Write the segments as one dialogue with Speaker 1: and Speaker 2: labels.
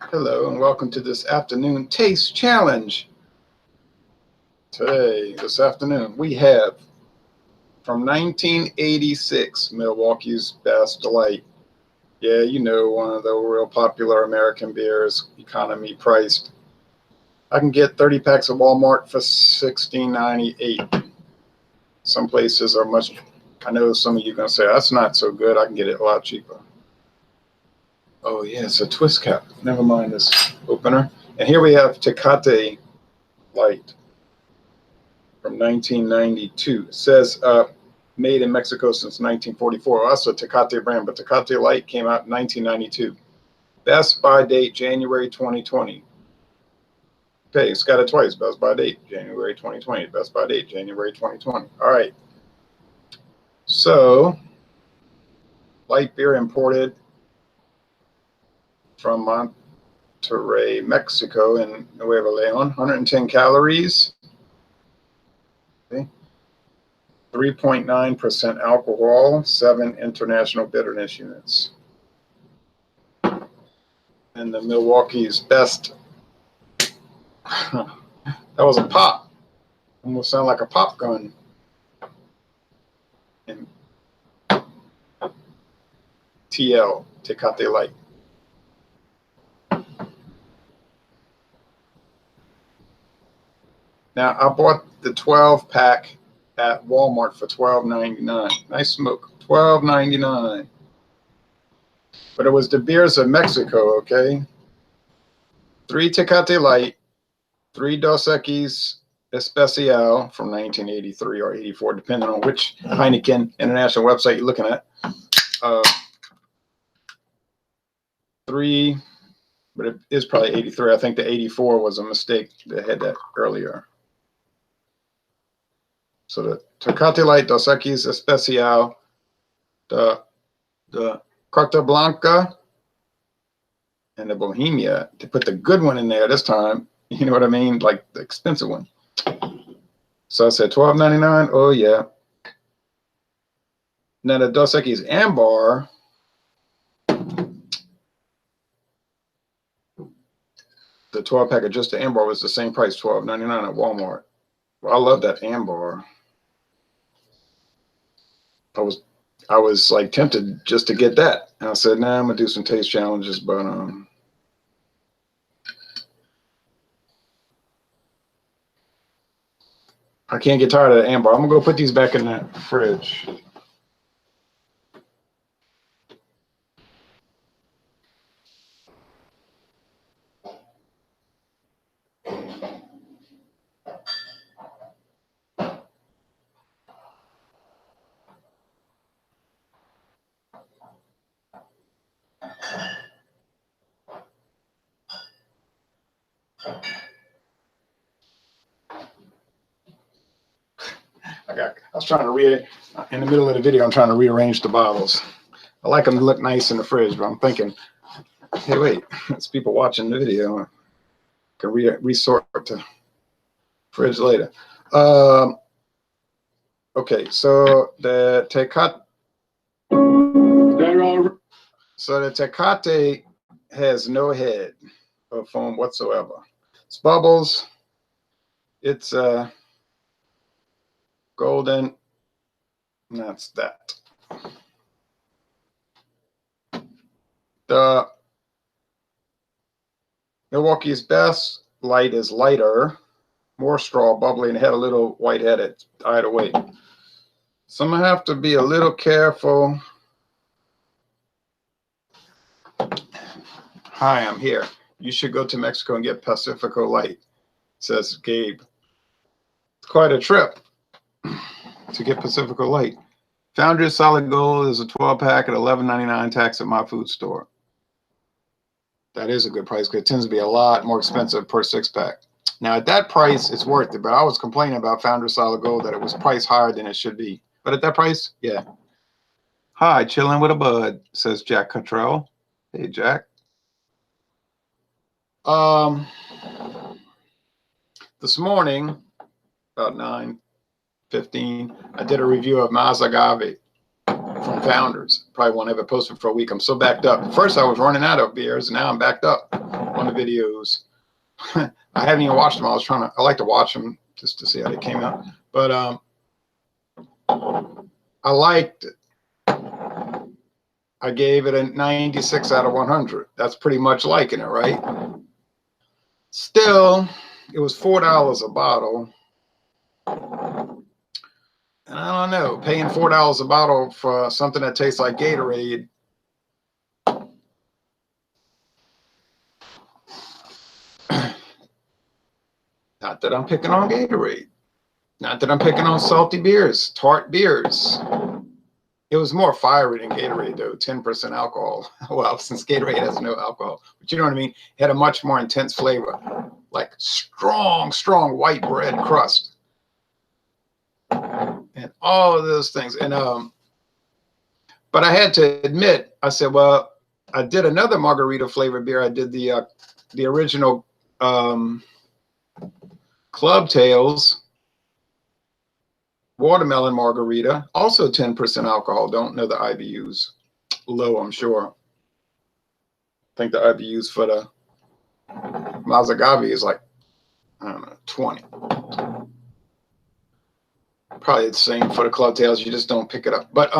Speaker 1: Hello and welcome to this afternoon taste challenge. This afternoon, we have from 1986, Milwaukee's Best Light. Yeah, you know, one of the real popular American beers, economy priced. I can get 30 packs at Walmart for $16.98. Some places are much, I know some of you are going to say, that's not so good. I can get it a lot cheaper. Oh, yeah, it's a twist cap. Never mind this opener. And here we have Tecate Light from 1992. It says made in Mexico since 1944. Also Tecate brand, but Tecate Light came out in 1992. Best by date, January 2020. Okay, it's got it twice. Best by date, January 2020. Best by date, January 2020. All right. So, light beer imported from Monterrey, Mexico, in Nuevo Leon. 110 calories. 3.9% alcohol, 7 international bitterness units. And the Milwaukee's Best. That was a pop. Almost sound like a pop gun. And TL, Tecate Light. Now, I bought the 12 pack at Walmart for $12.99. Nice smoke, $12.99. But it was the beers of Mexico, okay? 3 Tecate Light, 3 Dos Equis Especial from 1983 or 84, depending on which Heineken international website you're looking at. 3, but it is probably 83. I think the 84 was a mistake. They had that earlier. So the Tecate Light, Dos Equis Especial, the Carta Blanca, and the Bohemia. To put the good one in there this time, you know what I mean? Like the expensive one. So I said $12.99. Oh, yeah. Now the Dos Equis Ambar, the 12 pack of just the Ambar was the same price, $12.99 at Walmart. Well, I love that Ambar. I was like tempted just to get that. And I said, nah, I'm gonna do some taste challenges, but I can't get tired of the Ambar. I'm gonna go put these back in the fridge. I was trying to in the middle of the video, I'm trying to rearrange the bottles. I like them to look nice in the fridge, but I'm thinking, hey, wait, it's people watching the video. I can resort to fridge later. Okay, so the Tecate. So the Tecate has no head of foam whatsoever. It's bubbles. It's golden. And that's that. The Milwaukee's Best Light is lighter, more straw, bubbly, and had a little white head. It died away. So I'm gonna have to be a little careful. Hi, I'm here. You should go to Mexico and get Pacifico Light, says Gabe. It's quite a trip to get Pacifico Light. Founders Solid Gold is a 12 pack at $11.99 tax at my food store. That is a good price because it tends to be a lot more expensive per 6-pack. Now at that price, it's worth it. But I was complaining about Founders Solid Gold that it was priced higher than it should be. But at that price, yeah. Hi, chilling with a bud, says Jack Cottrell. Hey, Jack. This morning, about 9:15, I did a review of Mas Agave from Founders. Probably won't have it posted for a week. I'm so backed up. First, I was running out of beers, and now I'm backed up. the videos. I haven't even watched them. I like to watch them just to see how they came out. But I liked it. I gave it a 96 out of 100. That's pretty much liking it, right? Still, it was $4 a bottle. And I don't know, paying $4 a bottle for something that tastes like Gatorade. Not that I'm picking on Gatorade. Not that I'm picking on salty beers, tart beers. It was more fiery than Gatorade, though, 10% alcohol. Well, since Gatorade has no alcohol. But you know what I mean? It had a much more intense flavor, like strong, strong white bread crust. And all of those things. And but I had to admit, I said, well, I did another margarita flavored beer. I did the original Club Tales watermelon margarita, also 10% alcohol. Don't know the IBUs. Low, I'm sure. I think the IBUs for the Mazagave is like, I don't know, 20. Probably the same for the Club Tales. You just don't pick it up. But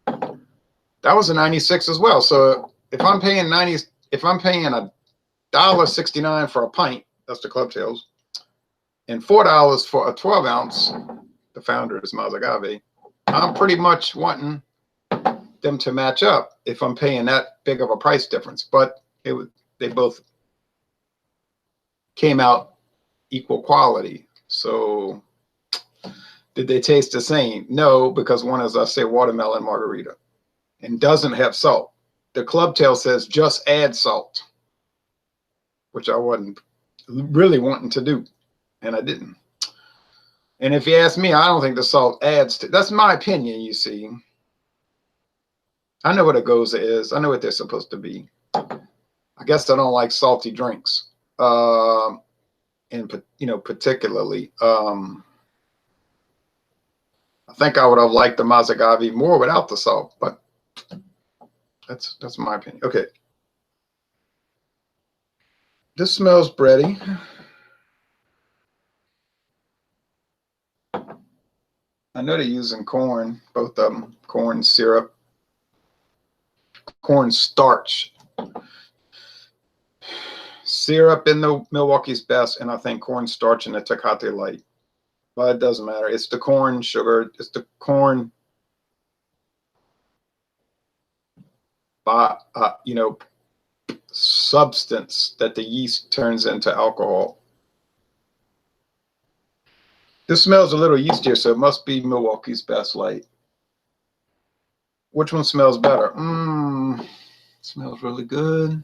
Speaker 1: that was a 96 as well. So if I'm paying $1.69 for a pint, that's the Club Tales, and $4 for a 12 ounce, the Founder's Mazagave, I'm pretty much wanting them to match up if I'm paying that big of a price difference. But they both came out equal quality. So did they taste the same? No, because one is, I say, watermelon margarita and doesn't have salt. The Club Tail says just add salt, which I wasn't really wanting to do, and I didn't. And if you ask me, I don't think the salt adds to, that's my opinion, you see. I know what a goza is. I know what they're supposed to be. I guess I don't like salty drinks. And, you know, particularly, I think I would have liked the Mazagave more without the salt, but that's my opinion. Okay. This smells bready. I know they're using corn, both of them, corn syrup, corn starch. Syrup in the Milwaukee's Best, and I think corn starch in the Tecate Light. But it doesn't matter. It's the corn sugar. It's the corn, you know, substance that the yeast turns into alcohol. This smells a little yeastier, so it must be Milwaukee's Best Light. Which one smells better? Smells really good.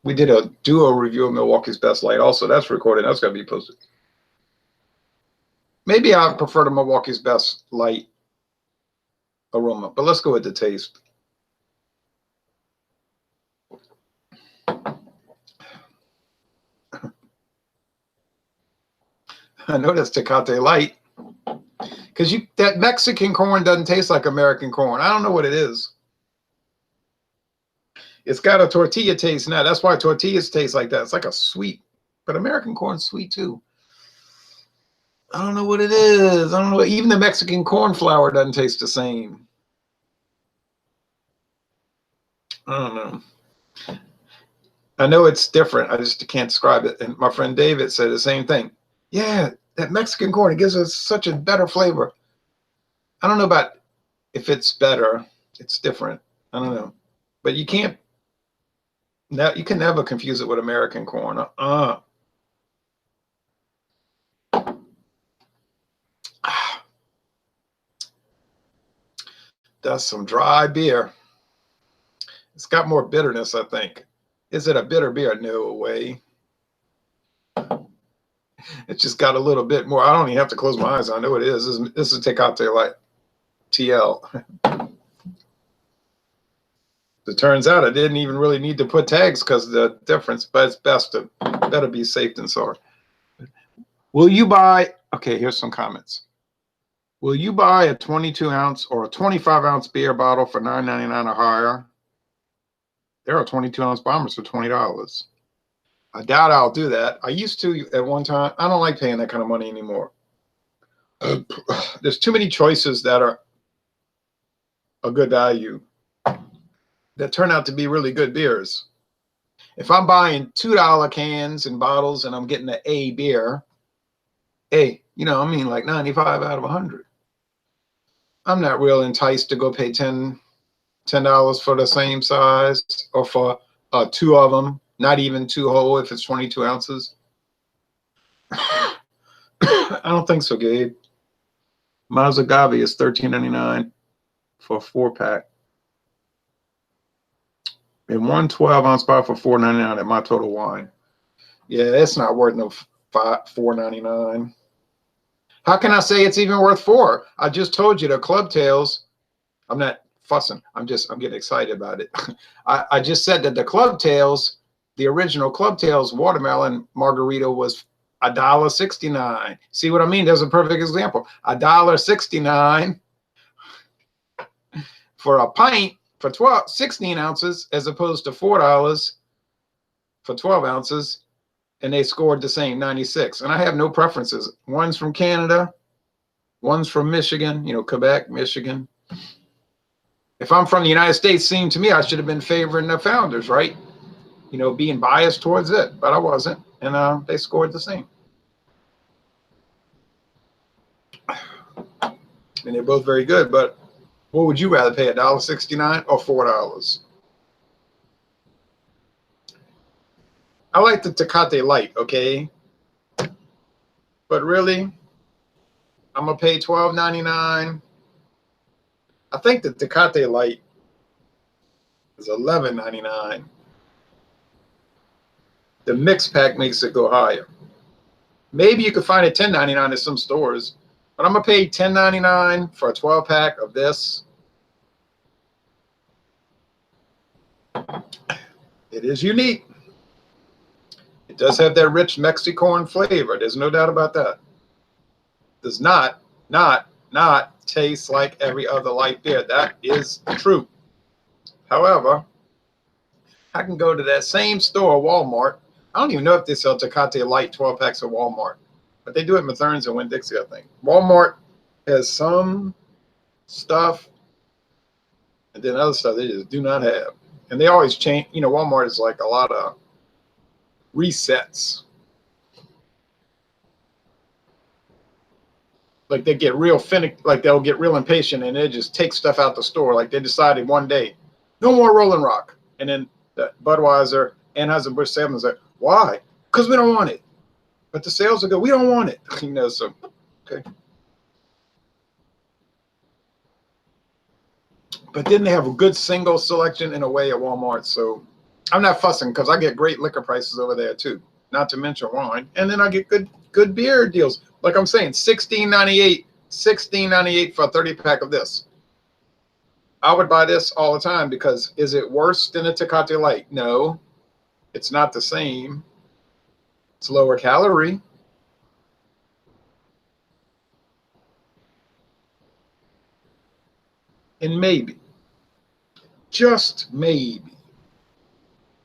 Speaker 1: We did a duo review of Milwaukee's Best Light also. That's recorded. That's got to be posted. Maybe I prefer the Milwaukee's Best Light aroma, but let's go with the taste. I know that's Tecate Light, because that Mexican corn doesn't taste like American corn. I don't know what it is. It's got a tortilla taste now. That's why tortillas taste like that. It's like a sweet, but American corn's sweet too. I don't know what it is. I don't know. Even the Mexican corn flour doesn't taste the same. I don't know. I know it's different. I just can't describe it. And my friend David said the same thing. Yeah, that Mexican corn, it gives us such a better flavor. I don't know about if it's better. It's different. I don't know. But you can't, you can never confuse it with American corn. That's some dry beer. It's got more bitterness, I think. Is it a bitter beer? No way. It just got a little bit more. I don't even have to close my eyes. I know what it is. This is Tecate Light TL. It turns out I didn't even really need to put tags because of the difference, but it's better be safe than sorry. Will you buy, okay, here's some comments. Will you buy a 22 ounce or a 25 ounce beer bottle for $9.99 or higher? There are 22-ounce bombers for $20. I doubt I'll do that. I used to at one time. I don't like paying that kind of money anymore. There's too many choices that are a good value that turn out to be really good beers. If I'm buying $2 cans and bottles and I'm getting an A beer, I mean like 95 out of 100. I'm not real enticed to go pay $10 for the same size or for two of them, not even two whole if it's 22 ounces. I don't think so, Gabe. Mazagave is $13.99 for a 4-pack. And one 12-ounce bottle for $4.99 at My Total Wine. Yeah, it's not worth no $4.99. How can I say it's even worth $4? I just told you the Club Tails. I'm not fussing. I'm getting excited about it. I just said that the Club Tails, the original Club Tails watermelon margarita was $1.69. See what I mean? There's a perfect example. $1.69 for a pint for 16 ounces as opposed to $4 for 12 ounces. And they scored the same, 96. And I have no preferences. One's from Canada. One's from Michigan, Quebec, Michigan. If I'm from the United States, seemed to me I should have been favoring the Founders, right? Being biased towards it, but I wasn't. And they scored the same. And they're both very good, but what would you rather pay, $1.69 or $4? I like the Tecate Light, okay? But really, I'm going to pay $12.99. I think the Tecate Light is $11.99. The mix pack makes it go higher. Maybe you could find it $10.99 at some stores, but I'm going to pay $10.99 for a 12-pack of this. It is unique. It does have that rich Mexican flavor. There's no doubt about that. Does not taste like every other light beer. That is true. However, I can go to that same store, Walmart. I don't even know if they sell Tecate Light 12 packs at Walmart, but they do at Mathern's and Winn-Dixie, I think. Walmart has some stuff, and then other stuff they just do not have. And they always change. Walmart is like a lot of resets. Like they get real finicky, like they'll get real impatient and they just take stuff out the store. Like they decided one day, no more Rolling Rock. And then the Budweiser, Anheuser-Busch Salesman said, why? Because we don't want it. But the sales are good. We don't want it. So, okay. But then they have a good single selection in a way at Walmart. So I'm not fussing because I get great liquor prices over there too, not to mention wine. And then I get good beer deals. Like I'm saying, $16.98 for a 30-pack of this. I would buy this all the time because is it worse than a Tecate Light? No, it's not the same. It's lower calorie. And maybe, just maybe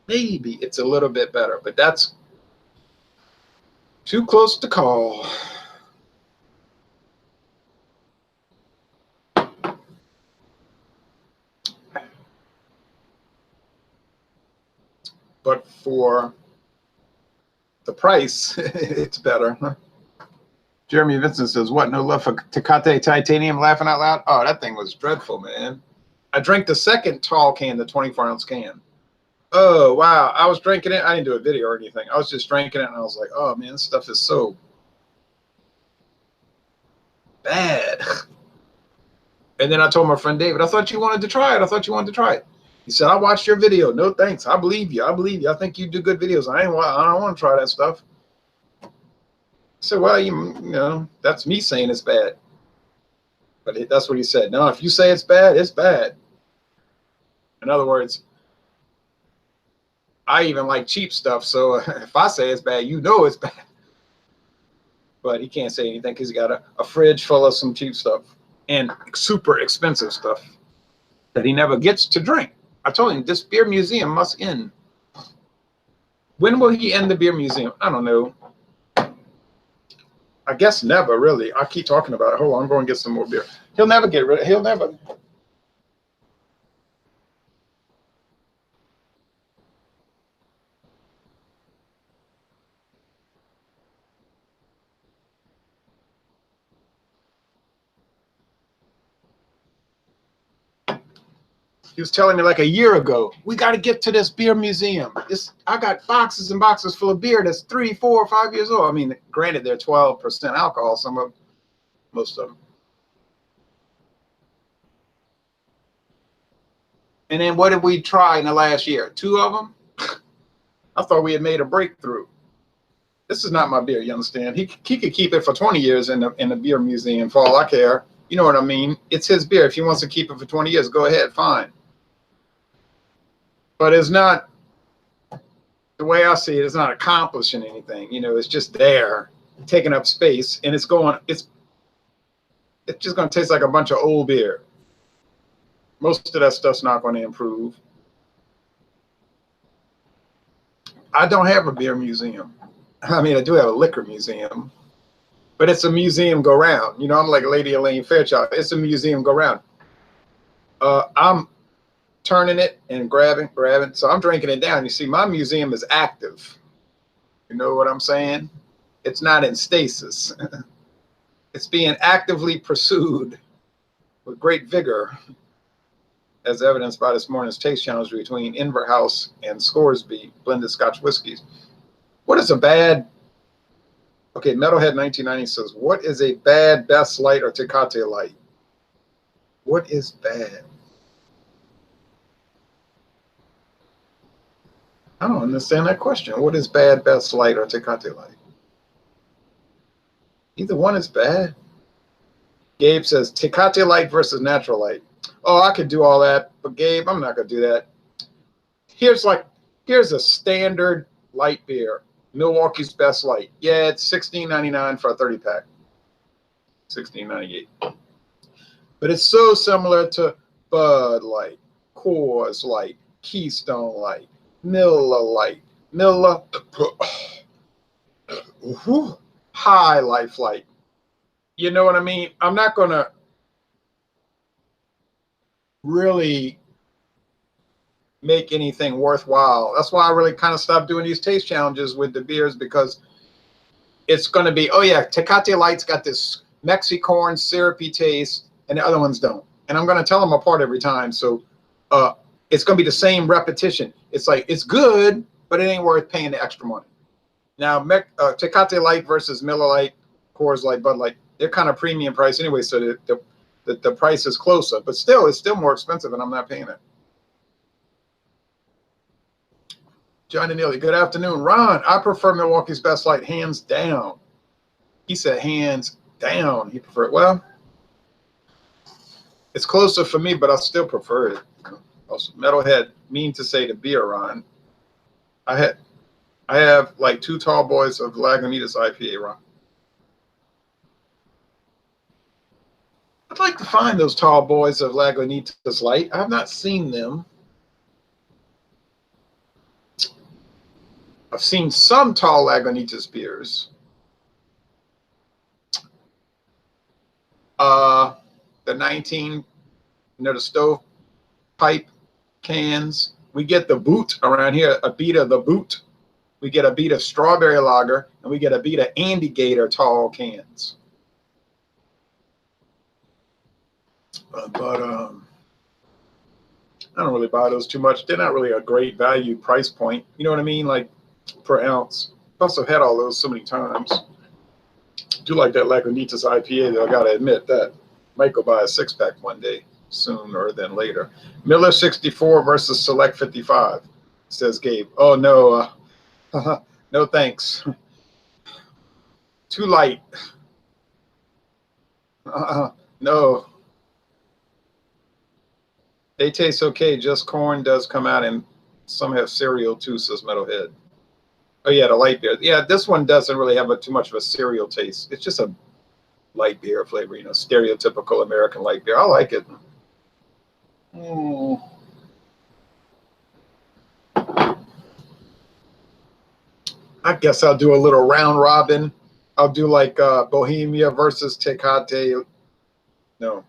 Speaker 1: it's a little bit better, but that's too close to call. But for the price, it's better. Jeremy Vincent says, what, no love for Tecate Titanium, laughing out loud? Oh, that thing was dreadful, man. I drank the second tall can, the 24-ounce can. Oh, wow. I was drinking it. I didn't do a video or anything. I was just drinking it, and I was like, oh, man, this stuff is so bad. And then I told my friend David, I thought you wanted to try it. He said, I watched your video. No, thanks. I believe you. I think you do good videos. I don't want to try that stuff. I said, well, you know, that's me saying it's bad. But that's what he said. No, if you say it's bad, it's bad. In other words, I even like cheap stuff. So if I say it's bad, you know it's bad. But he can't say anything because he got a fridge full of some cheap stuff and super expensive stuff that he never gets to drink. I told him this beer museum must end. When will he end the beer museum? I don't know. I guess never, really. I keep talking about it. Hold on, I'm going to get some more beer. He'll never get rid of it. He'll never. He was telling me like a year ago, we got to get to this beer museum. I got boxes and boxes full of beer that's 3, 4, 5 years old. I mean, granted, they're 12% alcohol, most of them. And then what did we try in the last year? 2 of them? I thought we had made a breakthrough. This is not my beer, you understand? He could keep it for 20 years in the beer museum for all I care. You know what I mean? It's his beer. If he wants to keep it for 20 years, go ahead, fine. But it's not, the way I see it, it's not accomplishing anything. You know, it's just there, taking up space, and it's just going to taste like a bunch of old beer. Most of that stuff's not going to improve. I don't have a beer museum. I mean, I do have a liquor museum, but it's a museum go round. You know, I'm like Lady Elaine Fairchild. It's a museum go round. I'm turning it and grabbing. So I'm drinking it down. You see, my museum is active. You know what I'm saying? It's not in stasis. It's being actively pursued with great vigor, as evidenced by this morning's taste challenge between Invert House and Scoresby blended Scotch whiskeys. What is a bad, okay, Metalhead 1990 says, what is a bad Best Light or Tecate Light? What is bad? I don't understand that question. What is bad Best Light or Tecate Light? Either one is bad. Gabe says, Tecate Light versus Natural Light. Oh, I could do all that, but Gabe, I'm not going to do that. Here's a standard light beer. Milwaukee's Best Light. Yeah, it's $16.99 for a 30-pack. $16.98. But it's so similar to Bud Light, Coors Light, Keystone Light, Miller Light, High Life Light. You know what I mean? I'm not going to really make anything worthwhile. That's why I really kind of stopped doing these taste challenges with the beers, because it's going to be, oh yeah, Tecate Light's got this Mexicorn syrupy taste and the other ones don't. And I'm going to tell them apart every time. So it's going to be the same repetition. It's like, it's good, but it ain't worth paying the extra money. Now, Tecate Light versus Miller Light, Coors Light, Bud Light, they're kind of premium price anyway, so the price is closer. But still, it's still more expensive, and I'm not paying it. Johnny Neely, good afternoon. Ron, I prefer Milwaukee's Best Light, hands down. He said hands down. He preferred, well, it's closer for me, but I still prefer it. Also, Metalhead, mean to say the beer, Ron. I have like 2 tall boys of Lagunitas IPA, Ron. I'd like to find those tall boys of Lagunitas Light. I have not seen them. I've seen some tall Lagunitas beers. The 19, the stove pipe cans. We get the boot around here, a beat of the boot. We get a beat of strawberry lager, and we get a beat of Andy Gator tall cans. But I don't really buy those too much. They're not really a great value price point. You know what I mean? Like per ounce. Plus, I've had all those so many times. Do like that Lagunitas IPA, though. I got to admit that. Might go buy a 6-pack one day, sooner than later. Miller 64 versus Select 55, says Gabe. Oh, no. No, thanks. Too light. No. They taste okay. Just corn does come out, and some have cereal too, says Metalhead. Oh, yeah, the light beer. Yeah, this one doesn't really have too much of a cereal taste. It's just a light beer flavor, you know, stereotypical American light beer. I like it. I guess I'll do a little round robin. I'll do like Bohemia versus Tecate. No,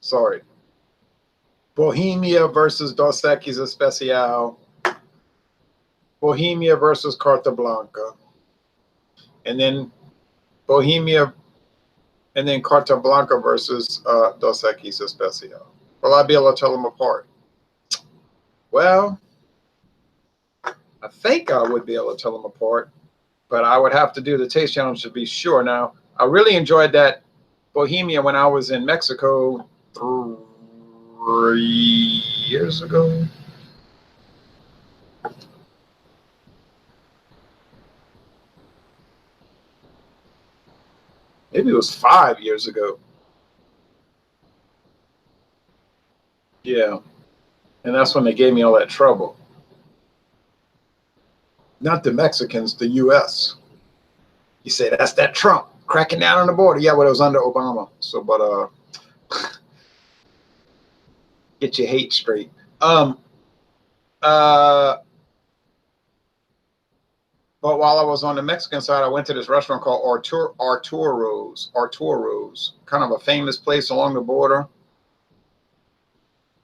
Speaker 1: sorry. Bohemia versus Dos Equis Especial. Bohemia versus Carta Blanca. And then Bohemia, and then Carta Blanca versus Dos Equis Especial. Will I be able to tell them apart? Well, I think I would be able to tell them apart, but I would have to do the taste challenge to be sure. Now, I really enjoyed that Bohemia when I was in Mexico 3 years ago. Maybe it was 5 years ago. Yeah. And that's when they gave me all that trouble. Not the Mexicans, the U.S. You say, that's that Trump cracking down on the border. Yeah, well, it was under Obama. So, but get your hate straight. But while I was on the Mexican side, I went to this restaurant called Arturo's, kind of a famous place along the border.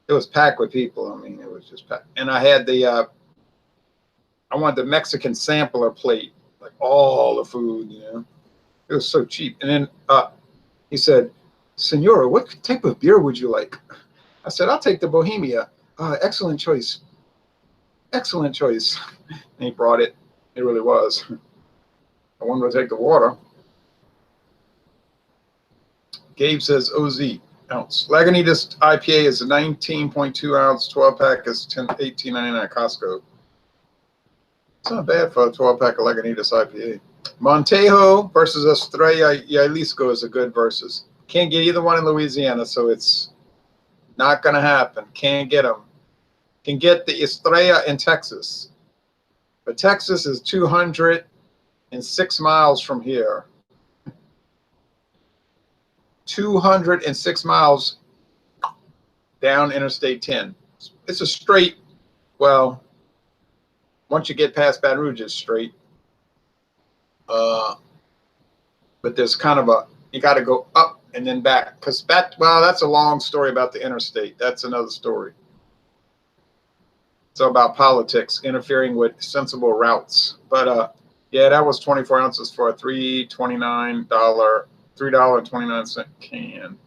Speaker 1: It was packed with people. I mean, it was just packed. And I had I wanted the Mexican sampler plate, like all the food, you know. It was so cheap. And then he said, Senora, what type of beer would you like? I said, I'll take the Bohemia. Excellent choice. Excellent choice. And he brought it. It really was. I wanted to take the water. Gabe says OZ ounce. Lagunitas IPA is a 19.2 ounce, 12 pack is $18.99 at Costco. It's not bad for a 12 pack of Lagunitas IPA. Montejo versus Estrella Jalisco is a good versus. Can't get either one in Louisiana, so it's not going to happen. Can't get them. Can get the Estrella in Texas. But Texas is 206 miles from here. 206 miles down Interstate 10. It's a straight, well, once you get past Baton Rouge, it's straight. But there's kind of you got to go up and then back. Because that's a long story about the interstate. That's another story. It's about politics interfering with sensible routes. But yeah, that was 24 ounces for a $3.29 can.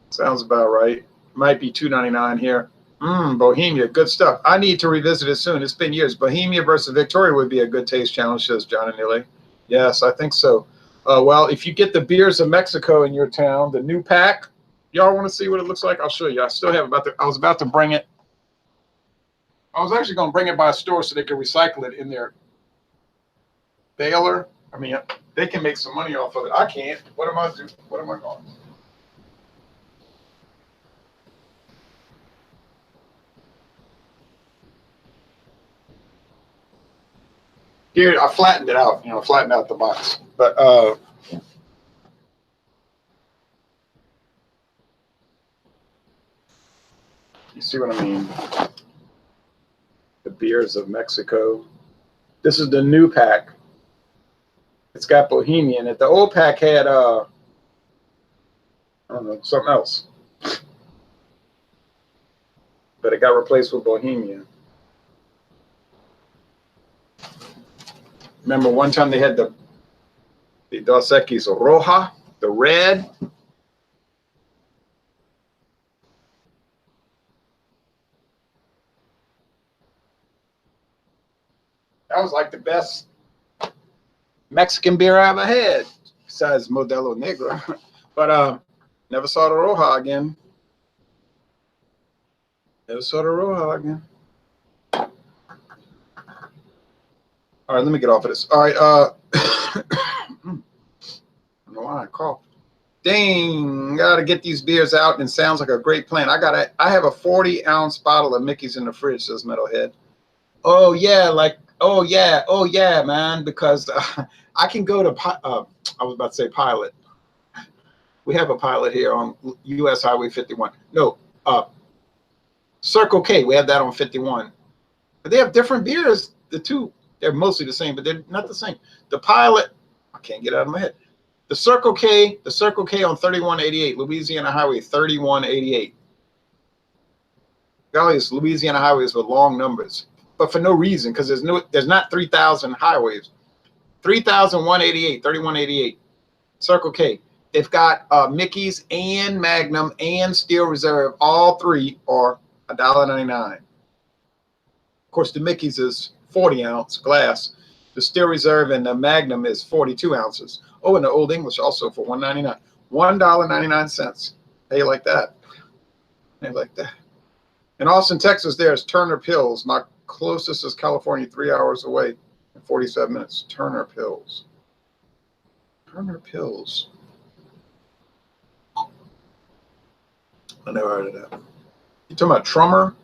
Speaker 1: Sounds about right. Might be $2.99 here. Bohemia, good stuff. I need to revisit it soon. It's been years. Bohemia versus Victoria would be a good taste challenge, says John and Neely. Yes, I think so. Well, if you get the beers of Mexico in your town, the new pack, y'all want to see what it looks like? I'll show you. I still have I was about to bring it. I was actually going to bring it by a store so they could recycle it in their baler. I mean, they can make some money off of it. I can't. What am I doing? What am I going to do? Here, I flattened it out, flattened out the box. But you see what I mean? The beers of Mexico. This is the new pack. It's got Bohemia in it. The old pack had, I don't know, something else. But it got replaced with Bohemia. Remember one time they had the Dos Equis Roja, the red. That was like the best Mexican beer I ever had, besides Modelo Negra. But never saw the Roja again. Never saw the Roja again. All right, let me get off of this. All right, I don't know why I coughed. Dang, gotta get these beers out, and it sounds like a great plan. I have a 40-ounce bottle of Mickey's in the fridge, says Metalhead. Oh yeah, oh yeah, man, because I can go to, I was about to say Pilot. We have a Pilot here on U.S. Highway 51. No, Circle K, we have that on 51. But they have different beers. The two, they're mostly the same, but they're not the same. The Pilot, I can't get it out of my head. The Circle K on 3188, Louisiana Highway 3188. All these Louisiana highways with long numbers, but for no reason, because there's not 3,000 highways. 3,188, 3188. Circle K. They've got Mickey's and Magnum and Steel Reserve. All three are $1.99. Of course, the Mickey's is 40-ounce glass. The Steel Reserve and the Magnum is 42 ounces. Oh, and the Old English also for $1.99. $1.99. Hey, like that. Hey, like that. In Austin, Texas, there's Turner Pills. My closest is California, 3 hours away in 47 minutes. Turner Pills. Turner Pills. I never heard of that. You talking about Trummer?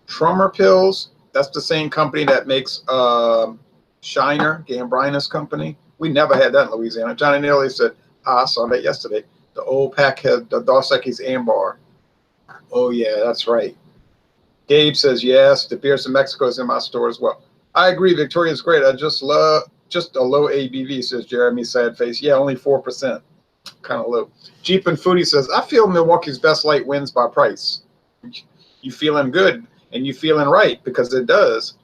Speaker 1: Trummer Pills. That's the same company that makes Shiner, Gambrinus company. We never had that in Louisiana. Johnny Neely said, I saw that yesterday. The old pack had the Dos Equis Ambar. Oh, yeah, that's right. Gabe says, yes, the beers in Mexico is in my store as well. I agree. Victoria's great. I just love just a low ABV, says Jeremy, sad face. Yeah, only 4%. Kind of low. Jeep and Foodie says, I feel Milwaukee's Best Light wins by price. You feeling good and you feeling right, because it does.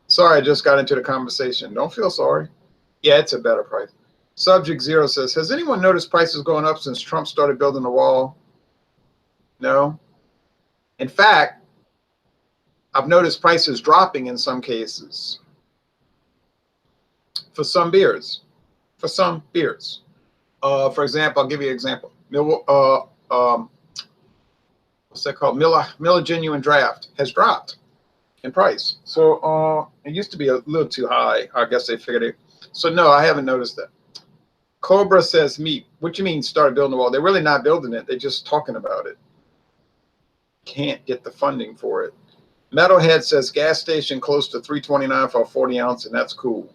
Speaker 1: Sorry, I just got into the conversation. Don't feel sorry. Yeah, it's a better price. Subject Zero says, has anyone noticed prices going up since Trump started building the wall? No. In fact, I've noticed prices dropping in some cases for some beers. For some beers. For example, I'll give you an example. What's that called? Miller Genuine Draft has dropped in price. So it used to be a little too high. I guess they figured it. So no, I haven't noticed that. Cobra says, meat. What you mean started building the wall? They're really not building it. They're just talking about it. Can't get the funding for it. Metalhead says gas station close to $3.29 for a 40 ounce, and that's cool.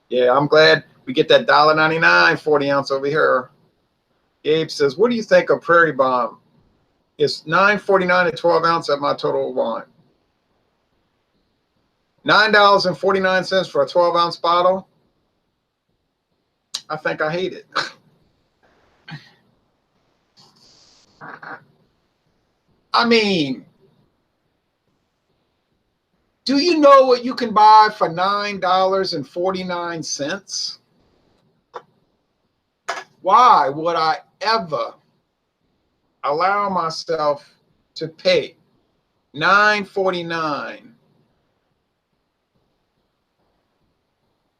Speaker 1: Yeah, I'm glad we get that $1.99 40 ounce over here. Gabe says, what do you think of Prairie Bomb? It's $9.49 a 12 ounce at my Total Wine. $9.49 for a 12 ounce bottle. I think I hate it. I mean, do you know what you can buy for $9.49? Why would I ever allow myself to pay $9.49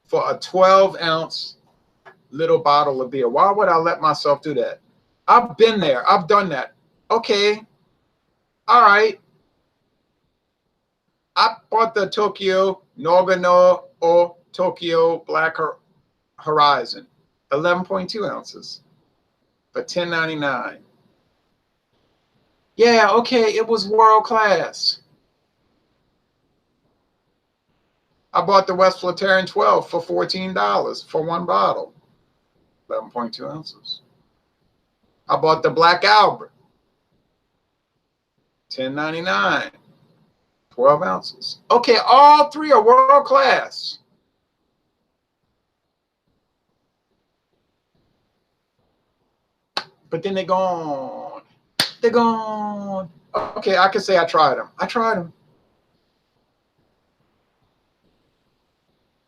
Speaker 1: for a 12 ounce little bottle of beer? Why would I let myself do that? I've been there. I've done that. Okay. All right. I bought the Tokyo Nagano or Tokyo Black Horizon, 11.2 ounces for $10.99. Yeah, okay, it was world class. I bought the West Flatirron 12 for $14 for one bottle, 11.2 ounces. I bought the Black Albert, $10.99. 12 ounces. Okay, all three are world class. But then they're gone. They're gone. Okay, I can say I tried them. I tried them.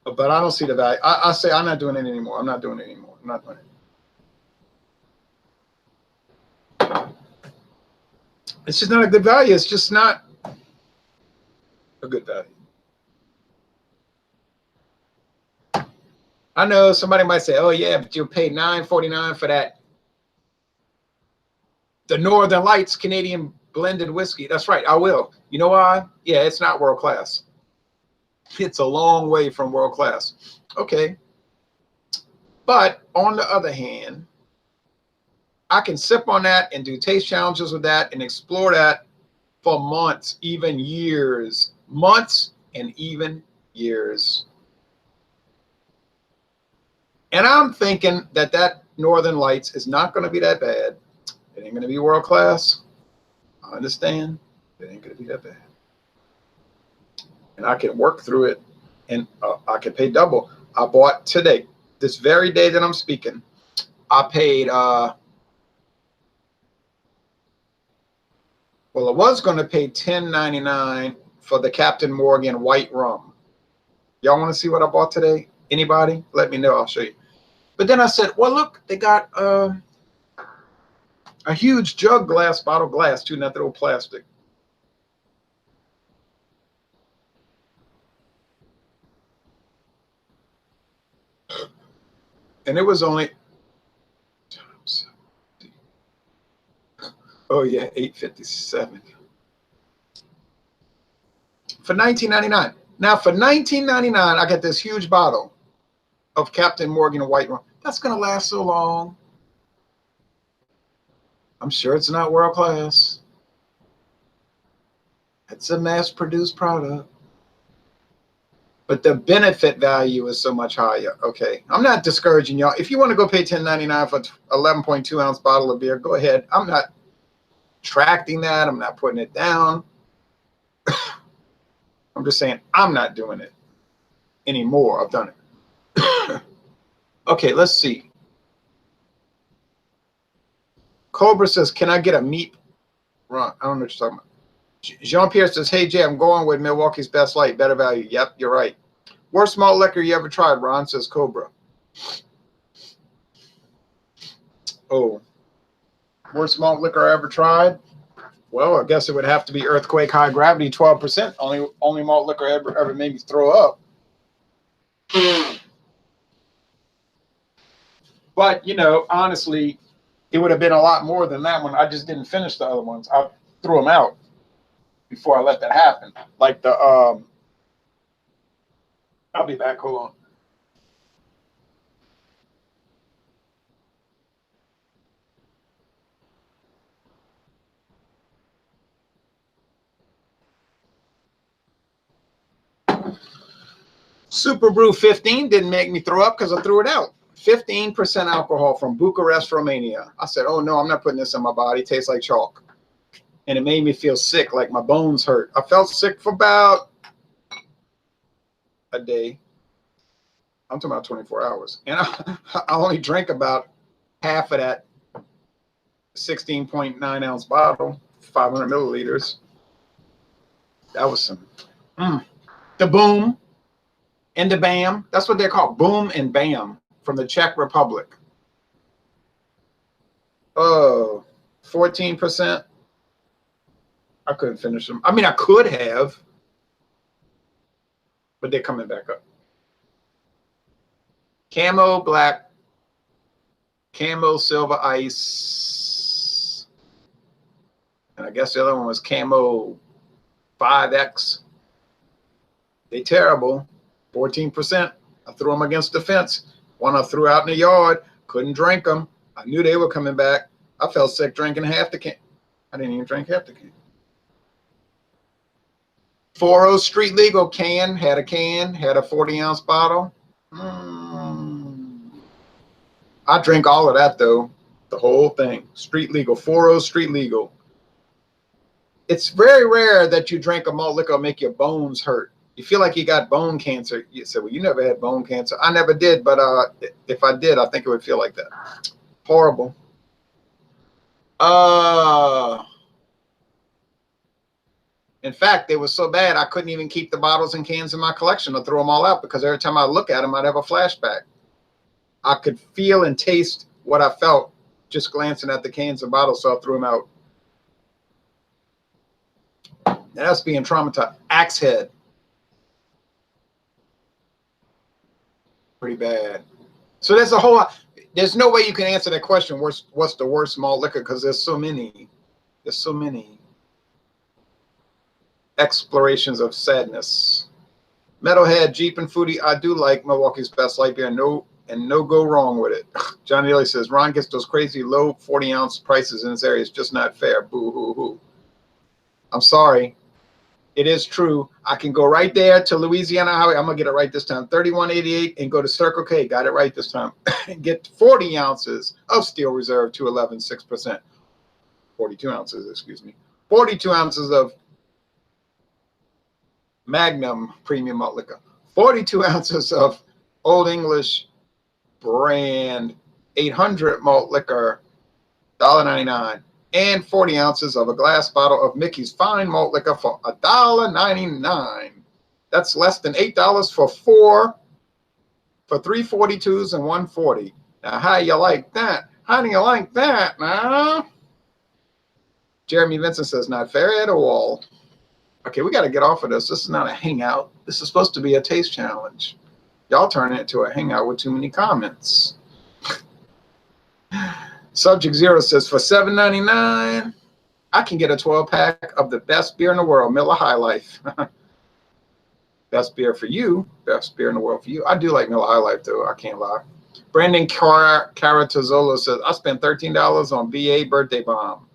Speaker 1: But I don't see the value. I say I'm not doing it anymore. I'm not doing it anymore. I'm not doing it. It's just not a good value. It's just not a good value. I know somebody might say, oh yeah, but you'll pay $9.49 for that. The Northern Lights Canadian blended whiskey. That's right, I will. You know why? Yeah, it's not world class. It's a long way from world class. Okay. But on the other hand, I can sip on that and do taste challenges with that and explore that for months, even years. Months and even years. And I'm thinking that that Northern Lights is not going to be that bad. It ain't going to be world class. I understand. It ain't going to be that bad. And I can work through it, and I can pay double. I bought today, this very day that I'm speaking, I paid, well, I was going to pay $10.99 for the Captain Morgan white rum. Y'all want to see what I bought today? Anybody? Let me know. I'll show you. But then I said, well, look, they got a huge jug glass, bottle glass, too, not that old plastic. And it was only, oh yeah, $8.57 for $19.99. Now for $19.99, I got this huge bottle of Captain Morgan white rum. That's gonna last so long. I'm sure it's not world class. It's a mass-produced product. But the benefit value is so much higher. Okay, I'm not discouraging y'all. If you want to go pay $10.99 for 11.2 ounce bottle of beer, go ahead. I'm not tracting that. I'm not putting it down. I'm just saying I'm not doing it anymore. I've done it. Okay, let's see. Cobra says, can I get a meat run? I don't know what you're talking about. Jean-Pierre says, hey, Jay, I'm going with Milwaukee's Best Light. Better value. Yep, you're right. Worst malt liquor you ever tried, Ron, says Cobra. Oh, worst malt liquor I ever tried? Well, I guess it would have to be Earthquake High Gravity, 12%. Only malt liquor ever made me throw up. But, you know, honestly, it would have been a lot more than that one. I just didn't finish the other ones. I threw them out before I let that happen. Like the, I'll be back. Hold on. Super Brew 15 didn't make me throw up because I threw it out. 15% alcohol from Bucharest, Romania. I said, oh no, I'm not putting this in my body. It tastes like chalk. And it made me feel sick, like my bones hurt. I felt sick for about a day. I'm talking about 24 hours. And I only drank about half of that 16.9 ounce bottle, 500 milliliters. That was some. The Boom and the Bam. That's what they're called. Boom and Bam from the Czech Republic. Oh, 14%. I couldn't finish them. I mean, I could have, but they're coming back up. Camo Black, Camo Silver Ice, and I guess the other one was Camo 5X. They terrible. 14%. I threw them against the fence. One I threw out in the yard. Couldn't drink them. I knew they were coming back. I felt sick drinking half the can. I didn't even drink half the can. 4.0 Street Legal can. Had a 40-ounce bottle. I drink all of that, though. The whole thing. Street Legal. 4.0 Street Legal. It's very rare that you drink a malt liquor make your bones hurt. You feel like you got bone cancer. You say, well, you never had bone cancer. I never did, but if I did, I think it would feel like that. Horrible. In fact, they were so bad, I couldn't even keep the bottles and cans in my collection. I threw them all out because every time I look at them, I'd have a flashback. I could feel and taste what I felt just glancing at the cans and bottles, so I threw them out. That's being traumatized. Axe Head. Pretty bad. So there's a whole lot. There's no way you can answer that question. What's the worst malt liquor? Because there's so many. There's so many explorations of sadness. Metalhead, Jeep, and Foodie. I do like Milwaukee's Best Light beer. No go wrong with it. Johnny Daly says Ron gets those crazy low 40-ounce prices in this area. It's just not fair. Boo hoo hoo. I'm sorry. It is true. I can go right there to Louisiana Highway. I'm going to get it right this time. 3188 and go to Circle K. Got it right this time. And get 40 ounces of Steel Reserve 211 6%. 42 ounces, excuse me. 42 ounces of Magnum Premium Malt Liquor. 42 ounces of Old English brand 800 malt liquor, $1.99. And 40 ounces of a glass bottle of Mickey's Fine Malt Liquor for $1.99. That's less than $8 for four, for 342s and 140. Now, how you like that? How do you like that, now? Jeremy Vincent says, not fair at all. Okay, we got to get off of this. This is not a hangout. This is supposed to be a taste challenge. Y'all turn it into a hangout with too many comments. Subject Zero says, for $7.99, I can get a 12-pack of the best beer in the world, Miller High Life. Best beer for you. Best beer in the world for you. I do like Miller High Life, though. I can't lie. Brandon Caratazzolo says, I spent $13 on BA Birthday Bomb.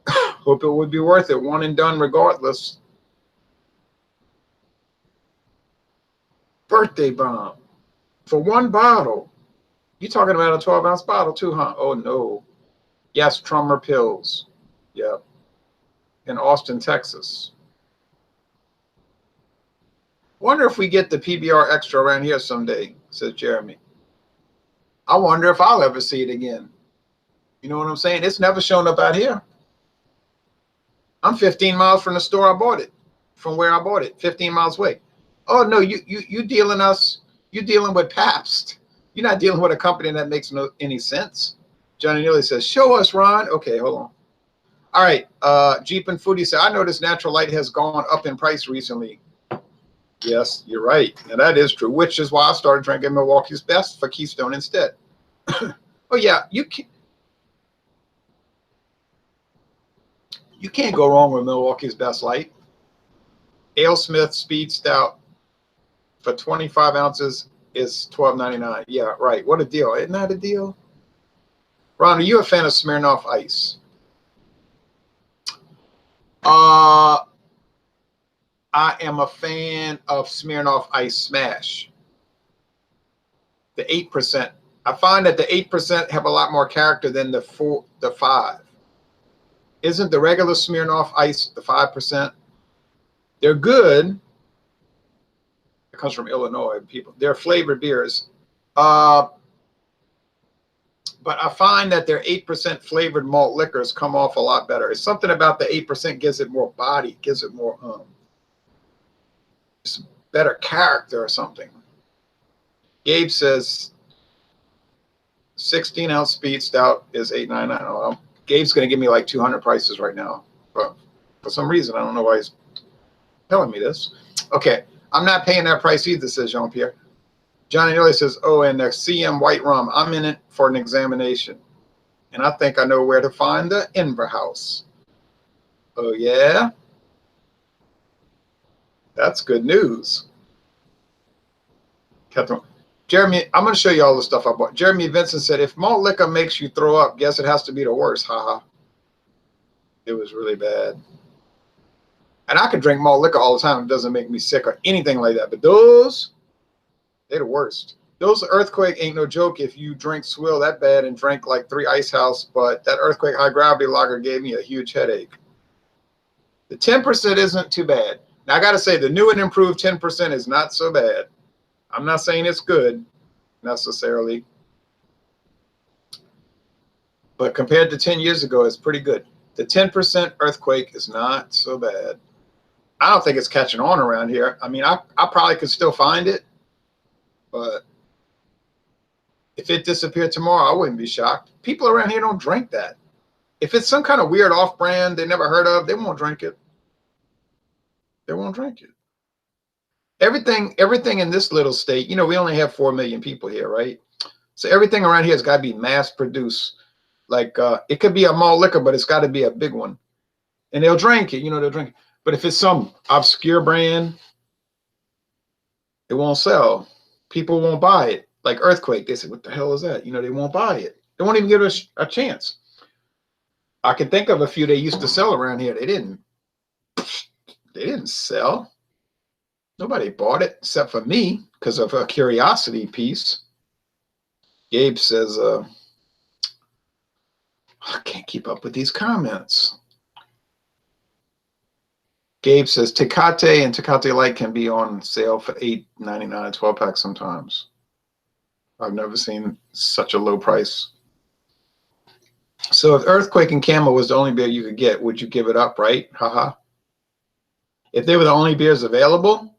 Speaker 1: Hope it would be worth it. One and done regardless. Birthday Bomb. For one bottle. You talking about a 12-ounce bottle too, huh? Oh, no. Yes, Trummer Pills. Yep. In Austin, Texas. Wonder if we get the PBR Extra around here someday, says Jeremy. I wonder if I'll ever see it again. You know what I'm saying? It's never shown up out here. I'm 15 miles from the store I bought it, from where I bought it, 15 miles away. Oh, no, you dealing with Pabst. You're not dealing with a company that makes any sense. Johnny Neely says, show us, Ron. Okay, hold on. All right, Jeep and Foodie said, I noticed Natural Light has gone up in price recently. Yes, you're right. And that is true, which is why I started drinking Milwaukee's Best for Keystone instead. Oh, yeah, you can't go wrong with Milwaukee's Best Light. AleSmith Speed Stout for 25 ounces is $12.99. Yeah, right. What a deal. Isn't that a deal? Ron, are you a fan of Smirnoff Ice? I am a fan of Smirnoff Ice Smash. The 8%. I find that the 8% have a lot more character than the 5. Isn't the regular Smirnoff Ice the 5%? They're good. It comes from Illinois. People, they're flavored beers. But I find that their 8% flavored malt liquors come off a lot better. It's something about the 8% gives it more body, gives it more better character or something. Gabe says 16-ounce Speed Stout is $8.99. Oh, Gabe's going to give me like 200 prices right now. But for some reason, I don't know why he's telling me this. Okay, I'm not paying that price either, says Jean-Pierre. Johnny Neely says, oh, and the CM White Rum. I'm in it for an examination. And I think I know where to find the Inver House. Oh, yeah? That's good news. Jeremy, I'm going to show you all the stuff I bought. Jeremy Vincent said, if malt liquor makes you throw up, guess it has to be the worst. Haha. It was really bad. And I could drink malt liquor all the time. It doesn't make me sick or anything like that. But those, they're the worst. Those Earthquake ain't no joke if you drink swill that bad and drank like 3 Ice House. But that Earthquake High Gravity Lager gave me a huge headache. The 10% isn't too bad. Now, I got to say, the new and improved 10% is not so bad. I'm not saying it's good necessarily. But compared to 10 years ago, it's pretty good. The 10% Earthquake is not so bad. I don't think it's catching on around here. I mean, I probably could still find it. But if it disappeared tomorrow, I wouldn't be shocked. People around here don't drink that. If it's some kind of weird off-brand they never heard of, they won't drink it. They won't drink it. Everything in this little state, you know, we only have 4 million people here, right? So everything around here has got to be mass-produced. Like, it could be a malt liquor, but it's got to be a big one. And they'll drink it, you know, they'll drink it. But if it's some obscure brand, it won't sell. People won't buy it. Like Earthquake, they say, what the hell is that? You know, they won't buy it. They won't even give it a chance. I can think of a few they used to sell around here. They didn't sell. Nobody bought it except for me because of a curiosity piece. Gabe says, I can't keep up with these comments. Gabe says Tecate and Tecate Light can be on sale for $8.99 a 12-pack sometimes. I've never seen such a low price. So if Earthquake and Camel was the only beer you could get, would you give it up, right? Haha. If they were the only beers available,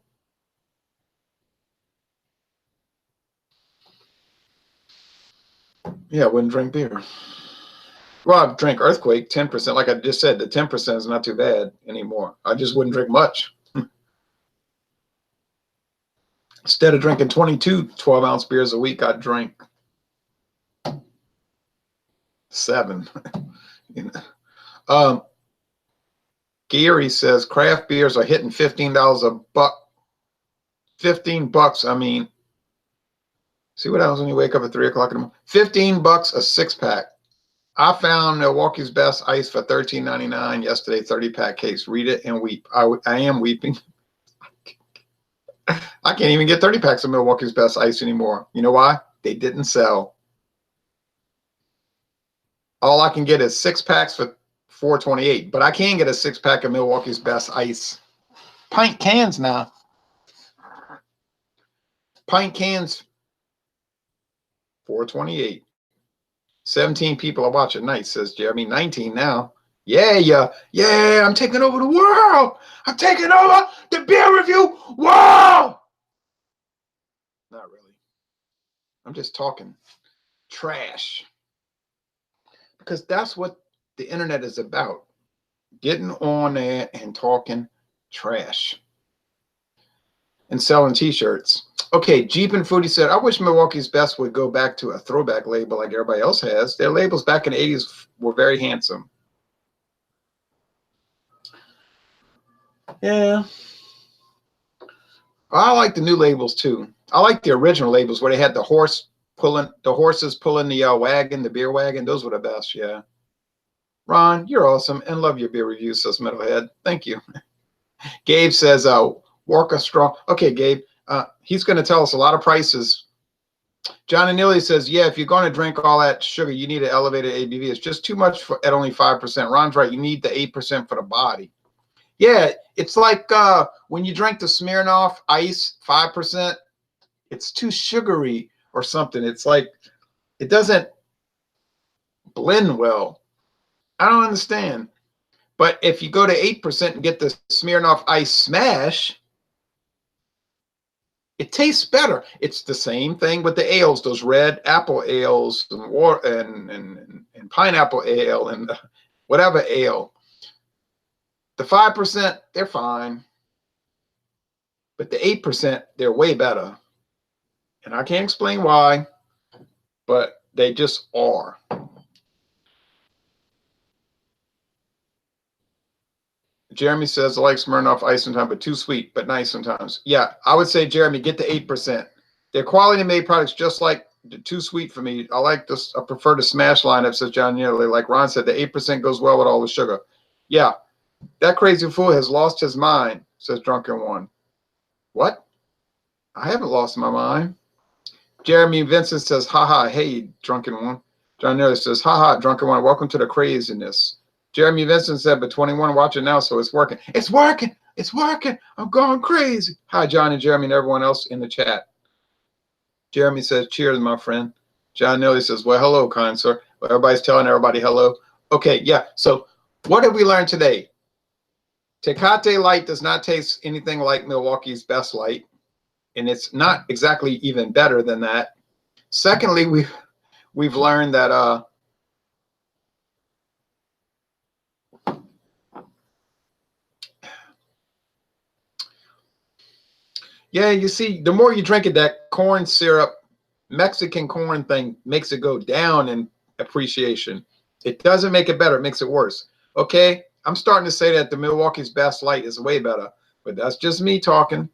Speaker 1: yeah, I wouldn't drink beer. Well, I'd drink Earthquake, 10%. Like I just said, the 10% is not too bad anymore. I just wouldn't drink much. Instead of drinking 22 12-ounce beers a week, I'd drink 7. You know? Gary says craft beers are hitting $15 a buck. $15. I mean, see what happens when you wake up at 3 o'clock in the morning. $15 a 6-pack. I found Milwaukee's Best Ice for $13.99 yesterday, 30-pack case. Read it and weep. I am weeping. I can't even get 30 packs of Milwaukee's Best Ice anymore. You know why? They didn't sell. All I can get is 6 packs for $4.28, but I can get a 6-pack of Milwaukee's Best Ice. Pint cans now. Pint cans, $4.28. 17 people are watching. Nice, says Jeremy. 19 now. Yeah, I'm taking over the world. I'm taking over the beer review world. Not really. I'm just talking trash. Because that's what the internet is about. Getting on there and talking trash. And selling t-shirts. Okay, Jeep and Foodie said, I wish Milwaukee's Best would go back to a throwback label like everybody else has. Their labels back in the 80s were very handsome. Yeah. I like the new labels too. I like the original labels where they had the horses pulling the wagon, the beer wagon. Those were the best, yeah. Ron, you're awesome and love your beer reviews, says Metalhead. Thank you. Gabe says, Walker Strong. Okay, Gabe. He's going to tell us a lot of prices. John Anili says, yeah, if you're going to drink all that sugar, you need an elevated ABV. It's just too much at only 5%. Ron's right. You need the 8% for the body. Yeah, it's like when you drink the Smirnoff Ice 5%, it's too sugary or something. It's like it doesn't blend well. I don't understand. But if you go to 8% and get the Smirnoff Ice Smash, it tastes better. It's the same thing with the ales, those red apple ales and pineapple ale and whatever ale. The 5%, they're fine. But the 8%, they're way better. And I can't explain why, but they just are. Jeremy says, I like Smirnoff Ice sometimes, but too sweet, but nice sometimes. Yeah, I would say, Jeremy, get the 8%. They're quality-made products, just like too sweet for me. I like this. I prefer the Smash lineup, says John Nearly. Like Ron said, the 8% goes well with all the sugar. Yeah, that crazy fool has lost his mind, says Drunken One. What? I haven't lost my mind. Jeremy Vincent says, haha, hey, Drunken One. John Nearly says, haha, Drunken One, welcome to the craziness. Jeremy Vincent said, but 21 watching now, so it's working. It's working. It's working. I'm going crazy. Hi, John and Jeremy and everyone else in the chat. Jeremy says, cheers, my friend. John Neely says, well, hello, kind sir. Well, everybody's telling everybody hello. Okay, yeah. So what did we learn today? Tecate Light does not taste anything like Milwaukee's Best Light, and it's not exactly even better than that. Secondly, we've learned that yeah, you see, the more you drink it, that corn syrup, Mexican corn thing makes it go down in appreciation. It doesn't make it better. It makes it worse. Okay, I'm starting to say that the Milwaukee's Best Light is way better, but that's just me talking.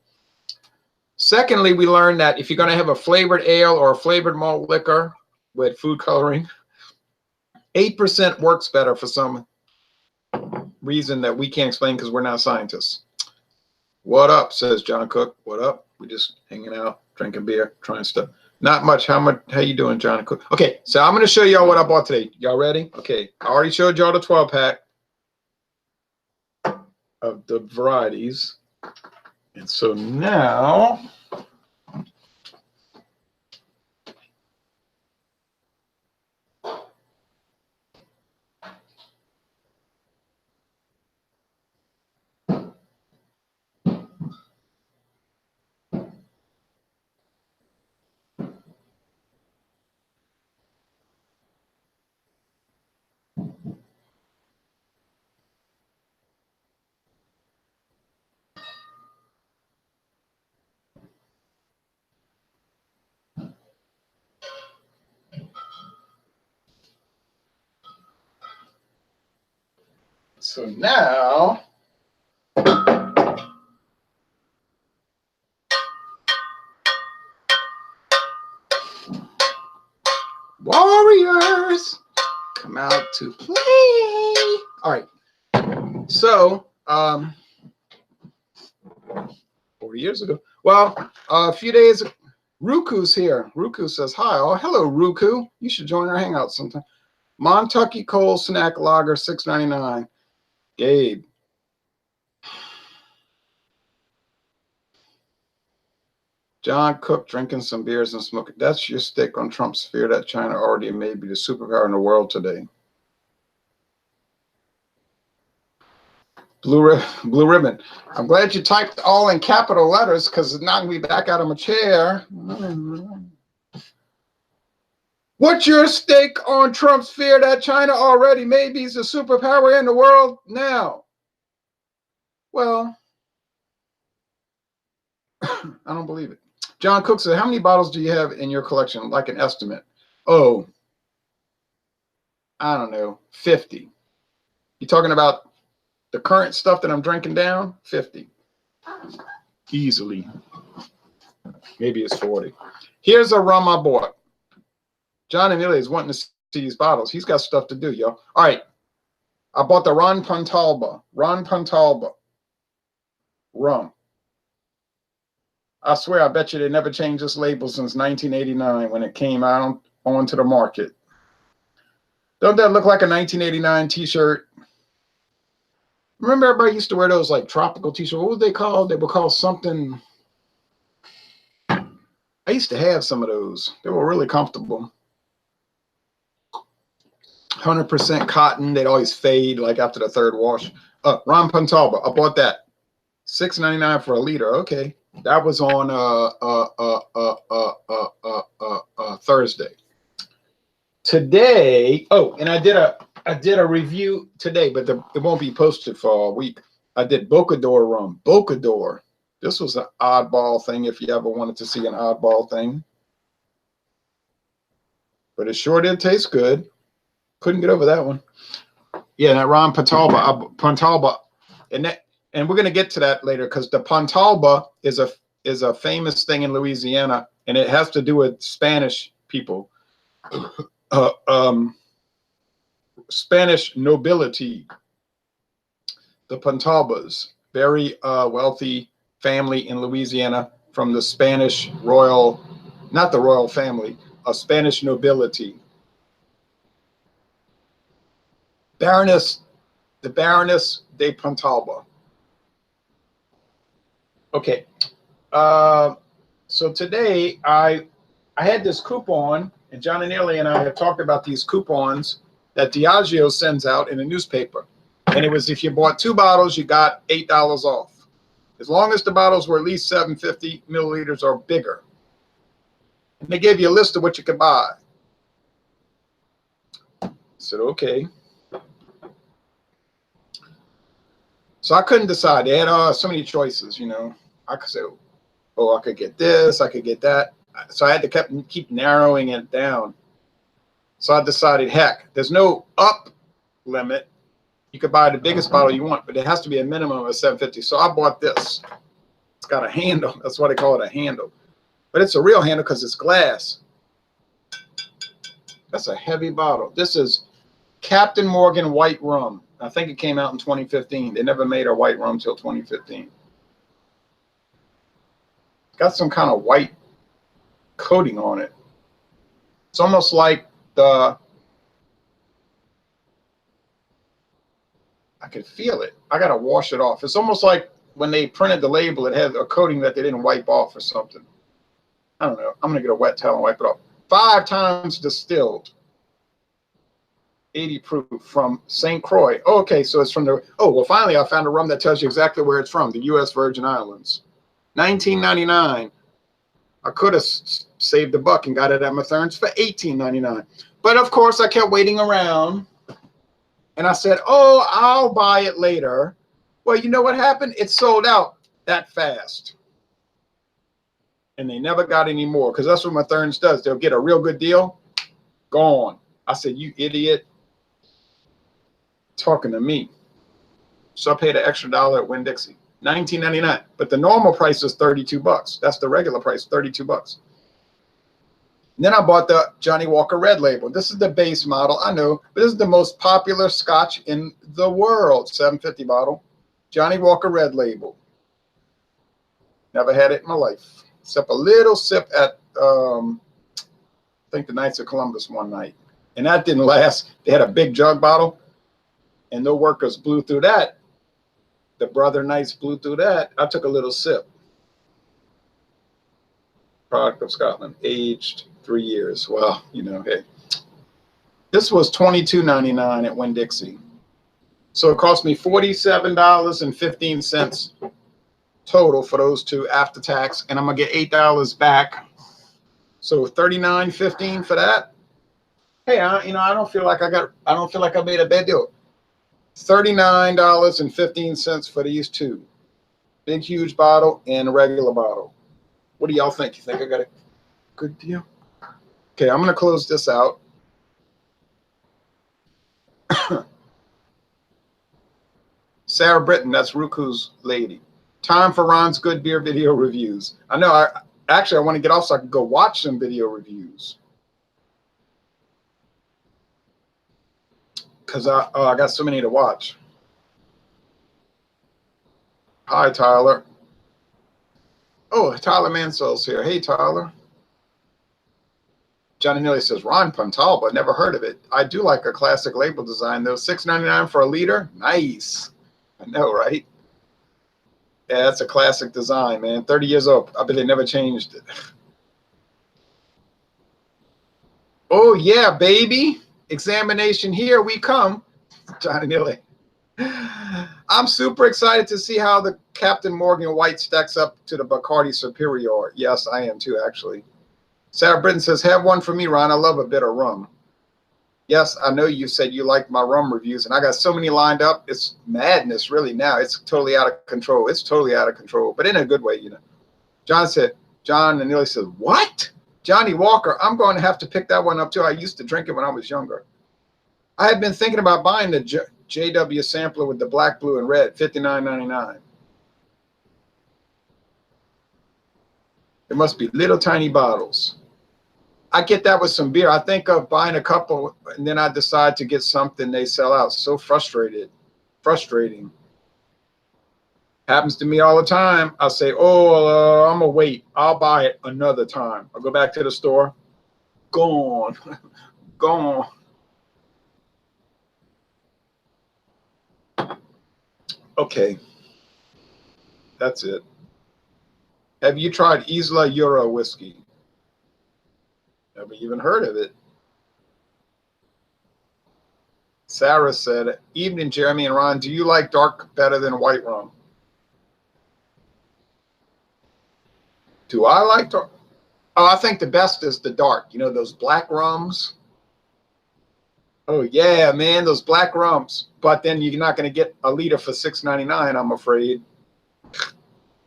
Speaker 1: Secondly, we learned that if you're going to have a flavored ale or a flavored malt liquor with food coloring, 8% works better for some reason that we can't explain because we're not scientists. What up, says John Cook. What up? We just hanging out, drinking beer, trying stuff. Not much. How you doing, John Cook? Okay, so I'm going to show y'all what I bought today. Y'all ready? Okay, I already showed y'all the 12-pack. of the varieties. And so now Warriors come out to play. All right. So 40 years ago. Well, a few days Ruku's here. Ruku says hi. Oh, hello, Ruku. You should join our hangout sometime. Montucky Coal Snack Lager, $6.99. Gabe. John Cook drinking some beers and smoking. That's your stick on Trump's fear that China already may be the superpower in the world today. Blue ribbon. I'm glad you typed all in capital letters because it's knocking me back out of my chair. What's your stake on Trump's fear that China already maybe is a superpower in the world now? Well, I don't believe it. John Cook said, how many bottles do you have in your collection? Like an estimate. Oh, I don't know, 50. You talking about the current stuff that I'm drinking down? 50. Easily. Maybe it's 40. Here's a rum I bought. John Amelia is wanting to see these bottles. He's got stuff to do, y'all. All right. I bought the Ron Puntalba. Ron Puntalba. Rum. I swear, I bet you they never changed this label since 1989 when it came out onto the market. Don't that look like a 1989 t-shirt? Remember everybody used to wear those like tropical t-shirts. What were they called? They were called something. I used to have some of those. They were really comfortable. 100% cotton. They'd always fade like after the third wash. Ron Puntalba. I bought that. $6.99 for a liter. Okay. That was on Thursday. Today, oh, and I did a review today, but it won't be posted for a week. I did Bocador rum. Bocador. This was an oddball thing if you ever wanted to see an oddball thing. But it sure did taste good. Couldn't get over that one. Yeah, that Ron Puntalba. And we're going to get to that later because the Puntalba is a famous thing in Louisiana, and it has to do with Spanish people. Spanish nobility. The Puntalbas, very wealthy family in Louisiana from the Spanish royal, not the royal family, a Spanish nobility. The Baroness de Puntalba. Okay, so today I had this coupon, and John and Neely and I have talked about these coupons that Diageo sends out in a newspaper. And it was if you bought 2 bottles, you got $8 off. As long as the bottles were at least 750 milliliters or bigger. And they gave you a list of what you could buy. I said, okay. So I couldn't decide. They had so many choices, you know. I could say, oh, I could get this, I could get that. So I had to keep narrowing it down. So I decided, heck, there's no up limit. You could buy the biggest bottle you want, but it has to be a minimum of 750. So I bought this. It's got a handle. That's why they call it a handle. But it's a real handle because it's glass. That's a heavy bottle. This is Captain Morgan White Rum. I think it came out in 2015. They never made a white rum till 2015. It's got some kind of white coating on it. It's almost like I I could feel it. I got to wash it off. It's almost like when they printed the label, it had a coating that they didn't wipe off or something. I don't know. I'm going to get a wet towel and wipe it off. 5 times distilled. 80 proof from St. Croix. Oh, okay, so it's from the, oh, well, finally I found a rum that tells you exactly where it's from, the U.S. Virgin Islands. $19.99. I could have saved a buck and got it at Mathern's for $18.99. But, of course, I kept waiting around, and I said, oh, I'll buy it later. Well, you know what happened? It sold out that fast. And they never got any more, because that's what Mathern's does. They'll get a real good deal, gone. I said, you idiot. Talking to me. So I paid an extra $1 at Winn-Dixie. $19.99. But the normal price is $32. That's the regular price, $32. And then I bought the Johnny Walker Red Label. This is the base model, I know, but this is the most popular scotch in the world. 750 bottle. Johnny Walker Red Label. Never had it in my life. Except a little sip at, I think the Knights of Columbus one night. And that didn't last. They had a big jug bottle, and the workers blew through that. The Brother Knights blew through that. I took a little sip. Product of Scotland, aged 3 years. Well, you know, hey. This was $22.99 at Winn-Dixie. So it cost me $47.15 total for those two after tax, and I'm gonna get $8 back. So $39.15 for that. Hey, you know, I don't feel like I made a bad deal. $39.15 for these two. Big, huge bottle and a regular bottle. What do y'all think? You think I got a good deal? Okay, I'm going to close this out. Sarah Britton, that's Ruku's lady. Time for Ron's good beer video reviews. I know, I want to get off so I can go watch some video reviews. Because I got so many to watch. Hi, Tyler. Oh, Tyler Mansell's here. Hey, Tyler. Johnny Neely says, Ron Pontalba, never heard of it. I do like a classic label design, though. $6.99 for a liter? Nice. I know, right? Yeah, that's a classic design, man. 30 years old. I bet they never changed it. Oh, yeah, baby. Examination, here we come. Johnny Neely. I'm super excited to see how the Captain Morgan White stacks up to the Bacardi Superior. Yes, I am too, actually. Sarah Britton says, have one for me, Ron. I love a bit of rum. Yes, I know you said you like my rum reviews, and I got so many lined up. It's madness, really, now. It's totally out of control. It's totally out of control, but in a good way, you know. John Neely says, what? Johnny Walker, I'm going to have to pick that one up, too. I used to drink it when I was younger. I had been thinking about buying the JW sampler with the black, blue, and red, $59.99. It must be little tiny bottles. I get that with some beer. I think of buying a couple, and then I decide to get something they sell out. So frustrating. Happens to me all the time. I'll say, oh, I'm going to wait. I'll buy it another time. I'll go back to the store. Gone. Gone. Okay. That's it. Have you tried Isla Euro whiskey? Never even heard of it. Sarah said, evening, Jeremy and Ron. Do you like dark better than white rum? Do I like dark? Oh, I think the best is the dark. You know, those black rums? Oh, yeah, man, those black rums. But then you're not going to get a liter for $6.99, I'm afraid.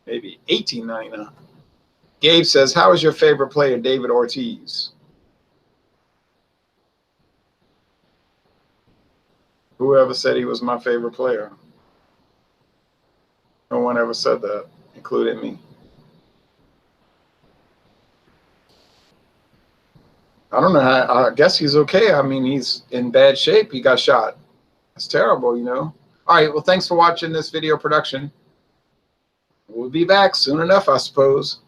Speaker 1: Maybe $18.99. Gabe says, how is your favorite player, David Ortiz? Whoever said he was my favorite player? No one ever said that, including me. I don't know how, I guess he's okay. I mean, he's in bad shape. He got shot. It's terrible, you know. All right, well, thanks for watching this video production. We'll be back soon enough, I suppose.